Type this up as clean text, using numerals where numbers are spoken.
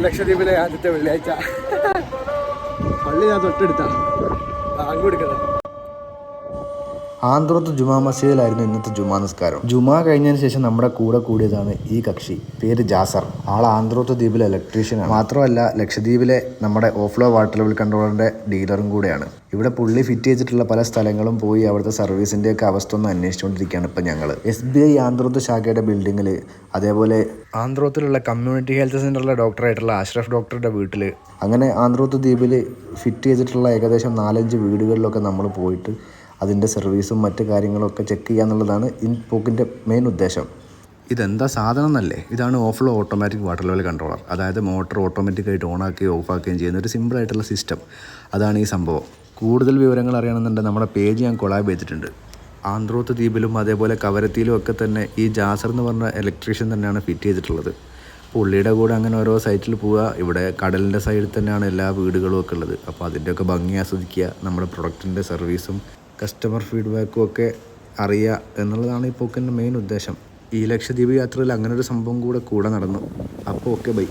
ലക്ഷദ്വീപിലെ ആദ്യത്തെ വെള്ളിയാഴ്ച പള്ളി ഞാൻ തൊട്ടെടുത്ത ബാങ്ക് കൊടുക്കുന്നത്. ആന്ത്രോത്ത് ജുമാ മസ്ജിദിലായിരുന്നു ഇന്നത്തെ ജുമാ നിസ്കാരം. ജുമാ കഴിഞ്ഞതിന് ശേഷം നമ്മുടെ കൂടെ കൂടിയതാണ് ഈ കക്ഷി. പേര് ജാസർ. ആൾ ആന്ത്രോത്ത് ദ്വീപിലെ ഇലക്ട്രീഷ്യനാണ്. മാത്രമല്ല ലക്ഷദ്വീപിലെ നമ്മുടെ ഓഫ്ലോ വാട്ടർ ലെവൽ കൺട്രോളറിന്റെ ഡീലറും കൂടെയാണ്. ഇവിടെ പുള്ളി ഫിറ്റ് ചെയ്തിട്ടുള്ള പല സ്ഥലങ്ങളും പോയി അവിടുത്തെ സർവീസിൻ്റെയൊക്കെ അവസ്ഥ ഒന്ന് അന്വേഷിച്ചുകൊണ്ടിരിക്കുകയാണ് ഇപ്പം ഞങ്ങൾ. SBI ആന്ത്രോത്ത് ശാഖയുടെ ബിൽഡിങ്ങിൽ, അതേപോലെ ആന്ത്രോത്തിലുള്ള കമ്മ്യൂണിറ്റി ഹെൽത്ത് സെൻ്ററിലെ ഡോക്ടറായിട്ടുള്ള അഷ്റഫ് ഡോക്ടറുടെ വീട്ടിൽ, അങ്ങനെ ആന്ത്രോത്ത് ദ്വീപിൽ ഫിറ്റ് ചെയ്തിട്ടുള്ള ഏകദേശം 4-5 വീടുകളിലൊക്കെ നമ്മൾ പോയിട്ട് അതിൻ്റെ സർവീസും മറ്റു കാര്യങ്ങളൊക്കെ ചെക്ക് ചെയ്യുക എന്നുള്ളതാണ് ഈ പോക്കിൻ്റെ മെയിൻ ഉദ്ദേശം. ഇതെന്താ സാധനം എന്നല്ലേ? ഇതാണ് ഓഫ്ലോ ഓട്ടോമാറ്റിക് വാട്ടർ ലെവൽ കൺട്രോളർ. അതായത് മോട്ടർ ഓട്ടോമാറ്റിക്കായിട്ട് ഓണാക്കുകയും ഓഫാക്കുകയും ചെയ്യുന്ന ഒരു സിമ്പിളായിട്ടുള്ള സിസ്റ്റം. അതാണ് ഈ സംഭവം. കൂടുതൽ വിവരങ്ങൾ അറിയണമെന്നുണ്ടെങ്കിൽ നമ്മുടെ പേജ് ഞാൻ കൊളാബ് ചെയ്തിട്ടുണ്ട്. ആന്ത്രോത്ത് ദ്വീപിലും അതേപോലെ കവരത്തിയിലും ഒക്കെ തന്നെ ഈ ജാസർ എന്ന് പറഞ്ഞ ഇലക്ട്രീഷ്യൻ തന്നെയാണ് ഫിറ്റ് ചെയ്തിട്ടുള്ളത്. പുള്ളിയുടെ കൂടെ അങ്ങനെ ഓരോ സൈറ്റിൽ പോവുക. ഇവിടെ കടലിൻ്റെ സൈഡിൽ തന്നെയാണ് എല്ലാ വീടുകളും ഒക്കെ ഉള്ളത്. അപ്പോൾ അതിൻ്റെയൊക്കെ ഭംഗി ആസ്വദിക്കുക, നമ്മുടെ പ്രൊഡക്റ്റിൻ്റെ സർവീസും കസ്റ്റമർ ഫീഡ്ബാക്കും ഒക്കെ അറിയുക എന്നുള്ളതാണ് ഈ പോക്കിൻ്റെ മെയിൻ ഉദ്ദേശം. ഈ ലക്ഷദ്വീപ് യാത്രയിൽ അങ്ങനെ ഒരു സംഭവം കൂടെ നടന്നു. അപ്പോൾ ഓക്കെ, ബൈ.